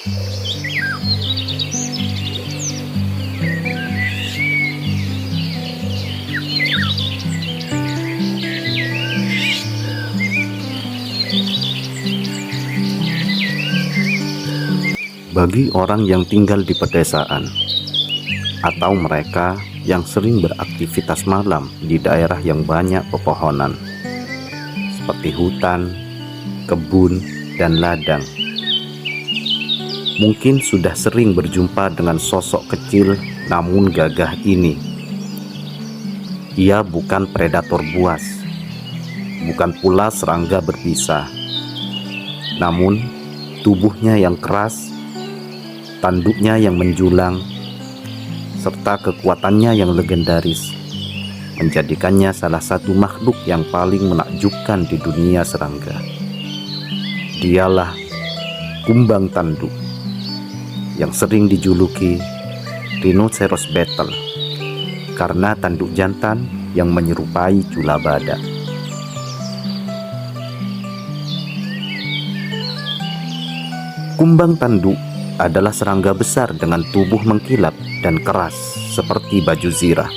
Bagi orang yang tinggal di pedesaan atau mereka yang sering beraktivitas malam di daerah yang banyak pepohonan seperti hutan, kebun, dan ladang, mungkin sudah sering berjumpa dengan sosok kecil namun gagah ini. Ia bukan predator buas, bukan pula serangga berbisa, namun tubuhnya yang keras, tanduknya yang menjulang, serta kekuatannya yang legendaris menjadikannya salah satu makhluk yang paling menakjubkan di dunia serangga. Dialah kumbang tanduk yang sering dijuluki Rhinoceros Beetle karena tanduk jantan yang menyerupai cula badak. Kumbang tanduk adalah serangga besar dengan tubuh mengkilap dan keras seperti baju zirah.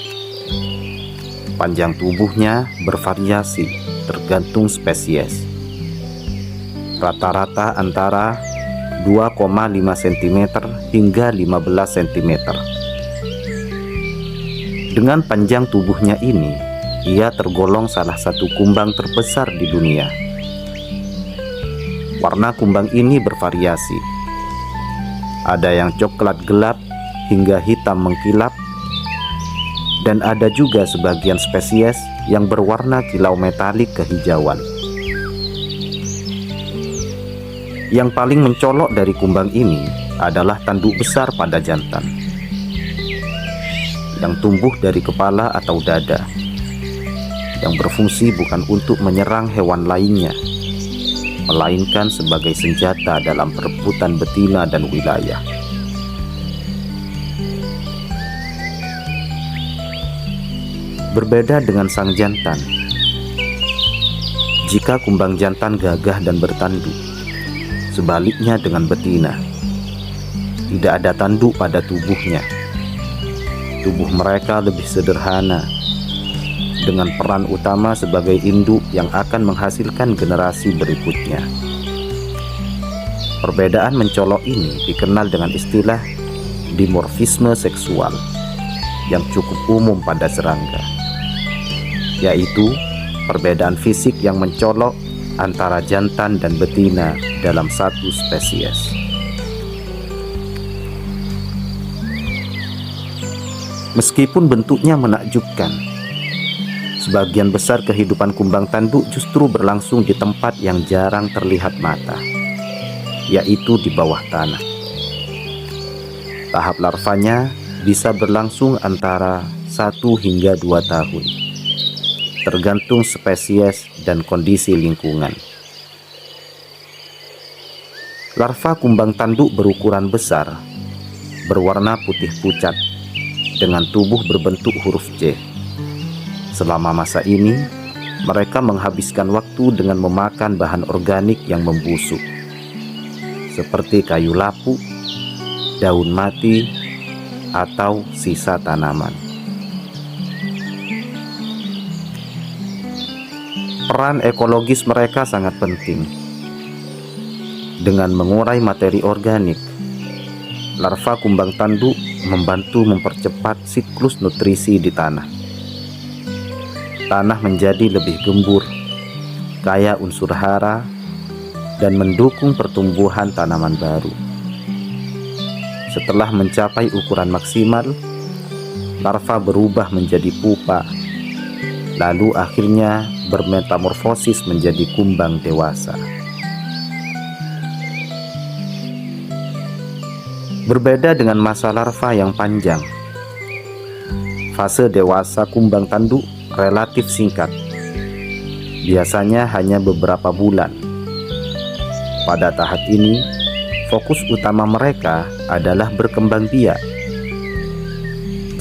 Panjang tubuhnya bervariasi tergantung spesies. Rata-rata antara 2,5 cm hingga 15 cm. Dengan panjang tubuhnya ini, ia tergolong salah satu kumbang terbesar di dunia. Warna kumbang ini bervariasi. Ada yang coklat gelap hingga hitam mengkilap, dan ada juga sebagian spesies yang berwarna kilau metalik kehijauan. Yang paling mencolok dari kumbang ini adalah tanduk besar pada jantan yang tumbuh dari kepala atau dada, yang berfungsi bukan untuk menyerang hewan lainnya, melainkan sebagai senjata dalam perebutan betina dan wilayah. Berbeda dengan sang jantan, jika kumbang jantan gagah dan bertanduk, sebaliknya dengan betina, tidak ada tanduk pada tubuhnya. Tubuh mereka lebih sederhana, dengan peran utama sebagai induk yang akan menghasilkan generasi berikutnya. Perbedaan mencolok ini dikenal dengan istilah dimorfisme seksual yang cukup umum pada serangga, yaitu perbedaan fisik yang mencolok antara jantan dan betina dalam satu spesies. Meskipun bentuknya menakjubkan, sebagian besar kehidupan kumbang tanduk justru berlangsung di tempat yang jarang terlihat mata, yaitu di bawah tanah. Tahap larvanya bisa berlangsung antara 1 hingga 2 tahun, tergantung spesies dan kondisi lingkungan. Larva kumbang tanduk berukuran besar, berwarna putih pucat, dengan tubuh berbentuk huruf C. Selama masa ini, mereka menghabiskan waktu dengan memakan bahan organik yang membusuk, seperti kayu lapuk, daun mati, atau sisa tanaman. Peran ekologis mereka sangat penting. Dengan mengurai materi organik, larva kumbang tanduk membantu mempercepat siklus nutrisi di tanah. Tanah menjadi lebih gembur, kaya unsur hara, dan mendukung pertumbuhan tanaman baru. Setelah mencapai ukuran maksimal, larva berubah menjadi pupa, lalu akhirnya bermetamorfosis menjadi kumbang dewasa. Berbeda dengan masa larva yang panjang, fase dewasa kumbang tanduk relatif singkat, biasanya hanya beberapa bulan. Pada tahap ini, fokus utama mereka adalah berkembang biak.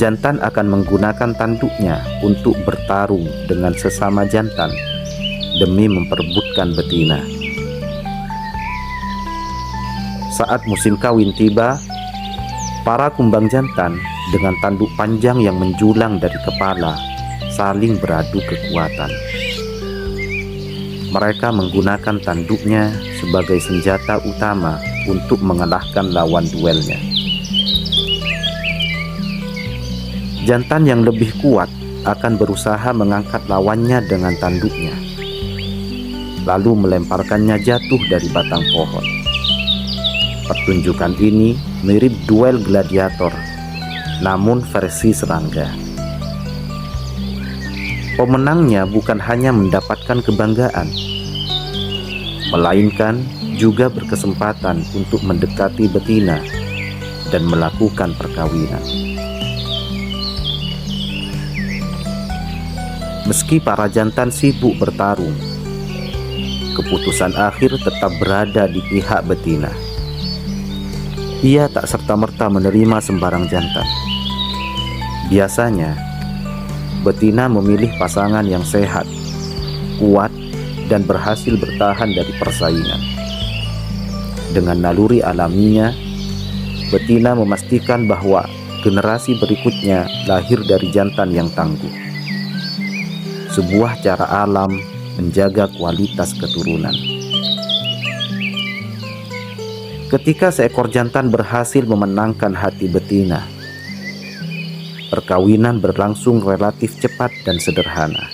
Jantan akan menggunakan tanduknya untuk bertarung dengan sesama jantan demi memperebutkan betina. Saat musim kawin tiba, para kumbang jantan dengan tanduk panjang yang menjulang dari kepala saling beradu kekuatan. Mereka menggunakan tanduknya sebagai senjata utama untuk mengalahkan lawan duelnya. Jantan yang lebih kuat akan berusaha mengangkat lawannya dengan tanduknya, lalu melemparkannya jatuh dari batang pohon. Pertunjukan ini mirip duel gladiator, namun versi serangga. Pemenangnya bukan hanya mendapatkan kebanggaan, melainkan juga berkesempatan untuk mendekati betina dan melakukan perkawinan. Meski para jantan sibuk bertarung, keputusan akhir tetap berada di pihak betina. Ia tak serta-merta menerima sembarang jantan. Biasanya, betina memilih pasangan yang sehat, kuat, dan berhasil bertahan dari persaingan. Dengan naluri alaminya, betina memastikan bahwa generasi berikutnya lahir dari jantan yang tangguh. Sebuah cara alam menjaga kualitas keturunan. Ketika seekor jantan berhasil memenangkan hati betina, perkawinan berlangsung relatif cepat dan sederhana.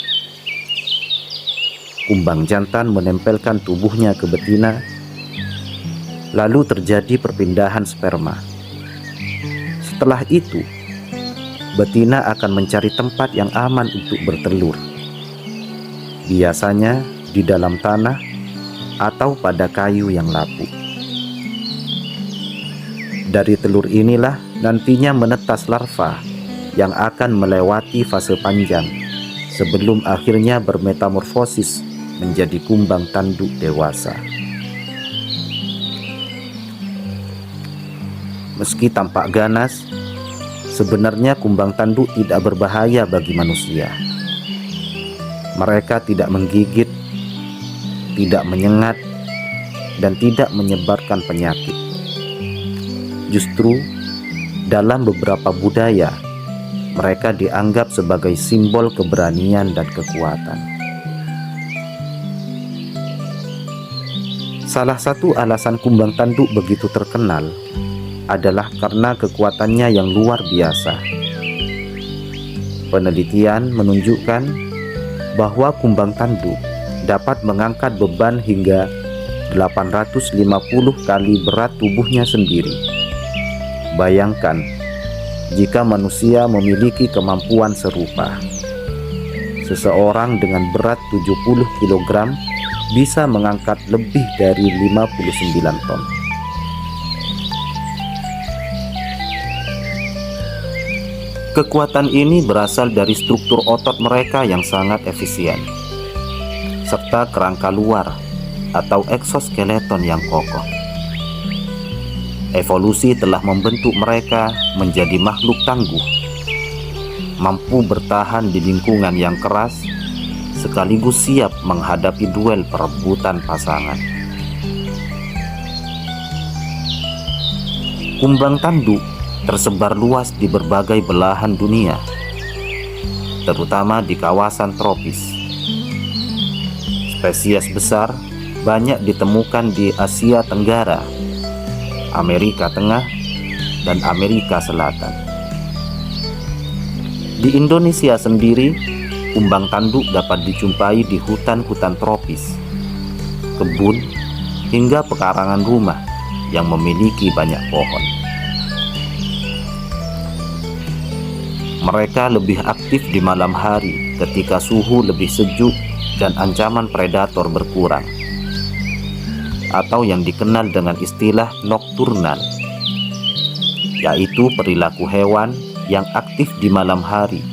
Kumbang jantan menempelkan tubuhnya ke betina, lalu terjadi perpindahan sperma. Setelah itu, betina akan mencari tempat yang aman untuk bertelur. Biasanya di dalam tanah atau pada kayu yang lapuk. Dari telur inilah nantinya menetas larva yang akan melewati fase panjang sebelum akhirnya bermetamorfosis menjadi kumbang tanduk dewasa. Meski tampak ganas, sebenarnya kumbang tanduk tidak berbahaya bagi manusia. Mereka tidak menggigit, tidak menyengat, dan tidak menyebarkan penyakit. Justru, dalam beberapa budaya, mereka dianggap sebagai simbol keberanian dan kekuatan. Salah satu alasan kumbang tanduk begitu terkenal adalah karena kekuatannya yang luar biasa. Penelitian menunjukkan bahwa kumbang tanduk dapat mengangkat beban hingga 850 kali berat tubuhnya sendiri. Bayangkan jika manusia memiliki kemampuan serupa. Seseorang dengan berat 70 kg bisa mengangkat lebih dari 59 ton. Kekuatan ini berasal dari struktur otot mereka yang sangat efisien, serta kerangka luar atau eksoskeleton yang kokoh. Evolusi telah membentuk mereka menjadi makhluk tangguh, mampu bertahan di lingkungan yang keras, sekaligus siap menghadapi duel perebutan pasangan. Kumbang tanduk tersebar luas di berbagai belahan dunia, terutama di kawasan tropis. Spesies besar banyak ditemukan di Asia Tenggara, Amerika Tengah, dan Amerika Selatan. Di Indonesia sendiri, kumbang tanduk dapat dijumpai di hutan-hutan tropis, kebun, hingga pekarangan rumah yang memiliki banyak pohon. Mereka lebih aktif di malam hari ketika suhu lebih sejuk dan ancaman predator berkurang, atau yang dikenal dengan istilah nokturnal, yaitu perilaku hewan yang aktif di malam hari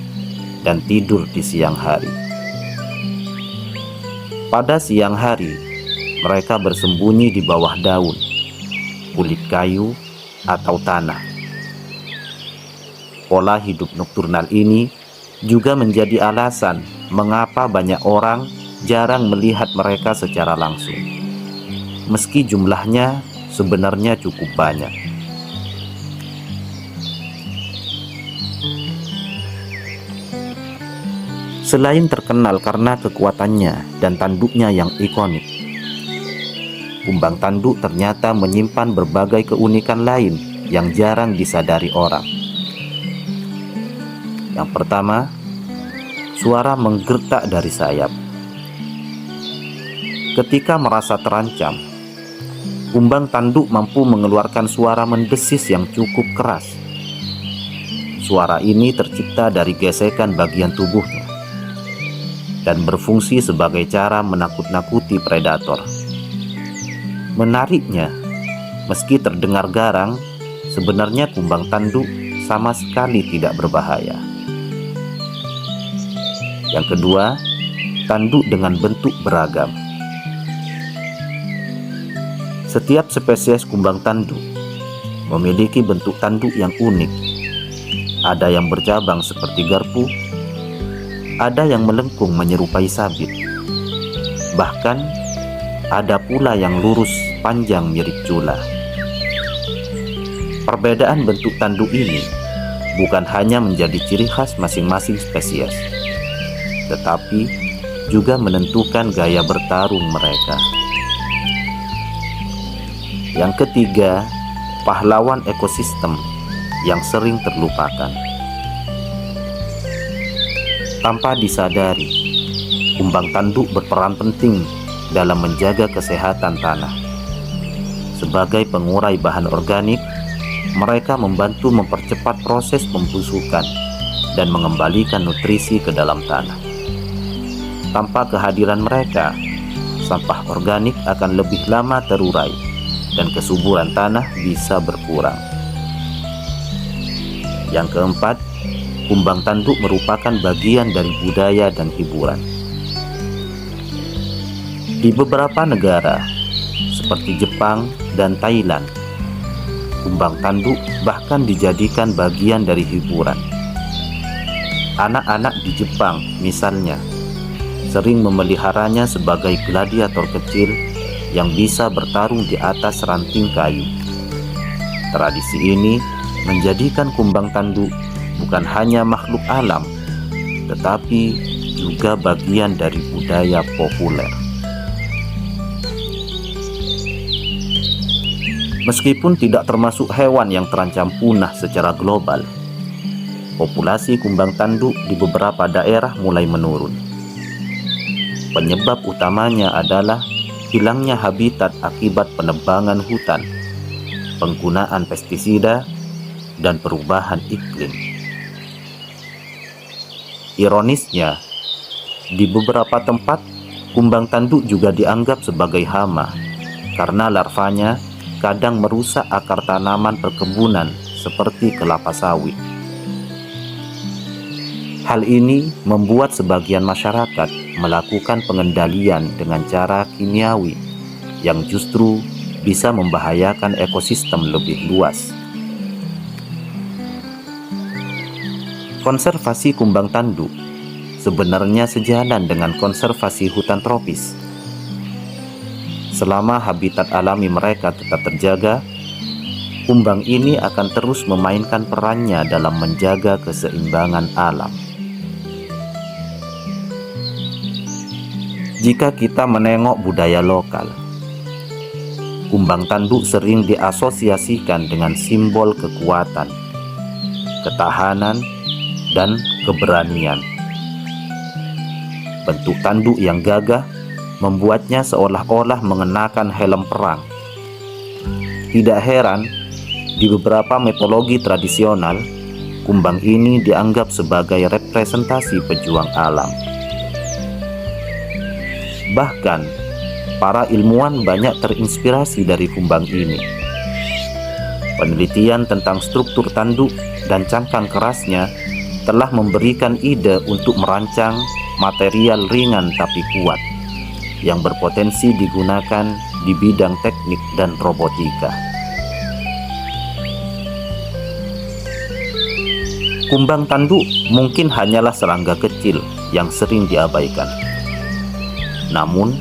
dan tidur di siang hari. Pada siang hari, mereka bersembunyi di bawah daun, kulit kayu, atau tanah. Pola hidup nokturnal ini juga menjadi alasan mengapa banyak orang jarang melihat mereka secara langsung. Meski jumlahnya sebenarnya cukup banyak. Selain terkenal karena kekuatannya dan tanduknya yang ikonik, kumbang tanduk ternyata menyimpan berbagai keunikan lain yang jarang disadari orang. Yang pertama, suara menggertak dari sayap. Ketika merasa terancam, kumbang tanduk mampu mengeluarkan suara mendesis yang cukup keras. Suara ini tercipta dari gesekan bagian tubuhnya dan berfungsi sebagai cara menakut-nakuti predator. Menariknya, meski terdengar garang, sebenarnya kumbang tanduk sama sekali tidak berbahaya. Yang kedua, tanduk dengan bentuk beragam. Setiap spesies kumbang tanduk memiliki bentuk tanduk yang unik. Ada yang bercabang seperti garpu, ada yang melengkung menyerupai sabit. Bahkan ada pula yang lurus panjang mirip cula. Perbedaan bentuk tanduk ini bukan hanya menjadi ciri khas masing-masing spesies, tetapi juga menentukan gaya bertarung mereka. Yang ketiga, pahlawan ekosistem yang sering terlupakan. Tanpa disadari, kumbang tanduk berperan penting dalam menjaga kesehatan tanah. Sebagai pengurai bahan organik, mereka membantu mempercepat proses pembusukan dan mengembalikan nutrisi ke dalam tanah. Tanpa kehadiran mereka, sampah organik akan lebih lama terurai dan kesuburan tanah bisa berkurang. Yang keempat, kumbang tanduk merupakan bagian dari budaya dan hiburan. Di beberapa negara, seperti Jepang dan Thailand, kumbang tanduk bahkan dijadikan bagian dari hiburan. Anak-anak di Jepang, misalnya, sering memeliharanya sebagai gladiator kecil yang bisa bertarung di atas ranting kayu. Tradisi ini menjadikan kumbang tanduk bukan hanya makhluk alam, tetapi juga bagian dari budaya populer. Meskipun tidak termasuk hewan yang terancam punah secara global, populasi kumbang tanduk di beberapa daerah mulai menurun. Penyebab utamanya adalah hilangnya habitat akibat penebangan hutan, penggunaan pestisida, dan perubahan iklim. Ironisnya, di beberapa tempat, kumbang tanduk juga dianggap sebagai hama karena larvanya kadang merusak akar tanaman perkebunan seperti kelapa sawit. Hal ini membuat sebagian masyarakat melakukan pengendalian dengan cara kimiawi yang justru bisa membahayakan ekosistem lebih luas. Konservasi kumbang tanduk sebenarnya sejalan dengan konservasi hutan tropis. Selama habitat alami mereka tetap terjaga, kumbang ini akan terus memainkan perannya dalam menjaga keseimbangan alam. Jika kita menengok budaya lokal, kumbang tanduk sering diasosiasikan dengan simbol kekuatan, ketahanan, dan keberanian. Bentuk tanduk yang gagah membuatnya seolah-olah mengenakan helm perang. Tidak heran, di beberapa mitologi tradisional, kumbang ini dianggap sebagai representasi pejuang alam. Bahkan, para ilmuwan banyak terinspirasi dari kumbang ini. Penelitian tentang struktur tanduk dan cangkang kerasnya telah memberikan ide untuk merancang material ringan tapi kuat yang berpotensi digunakan di bidang teknik dan robotika. Kumbang tanduk mungkin hanyalah serangga kecil yang sering diabaikan. Namun,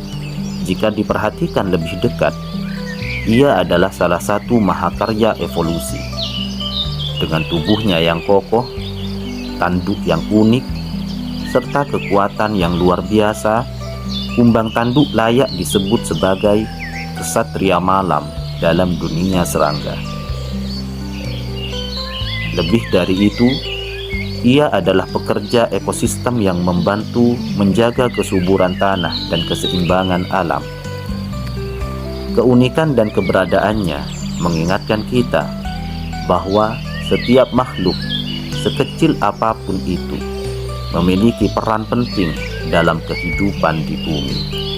jika diperhatikan lebih dekat, Ia adalah salah satu mahakarya evolusi. Dengan tubuhnya yang kokoh, tanduk yang unik, serta kekuatan yang luar biasa, kumbang tanduk layak disebut sebagai kesatria malam dalam dunia serangga. Lebih dari itu, ia adalah pekerja ekosistem yang membantu menjaga kesuburan tanah dan keseimbangan alam. Keunikan dan keberadaannya mengingatkan kita bahwa setiap makhluk, sekecil apapun itu, memiliki peran penting dalam kehidupan di bumi.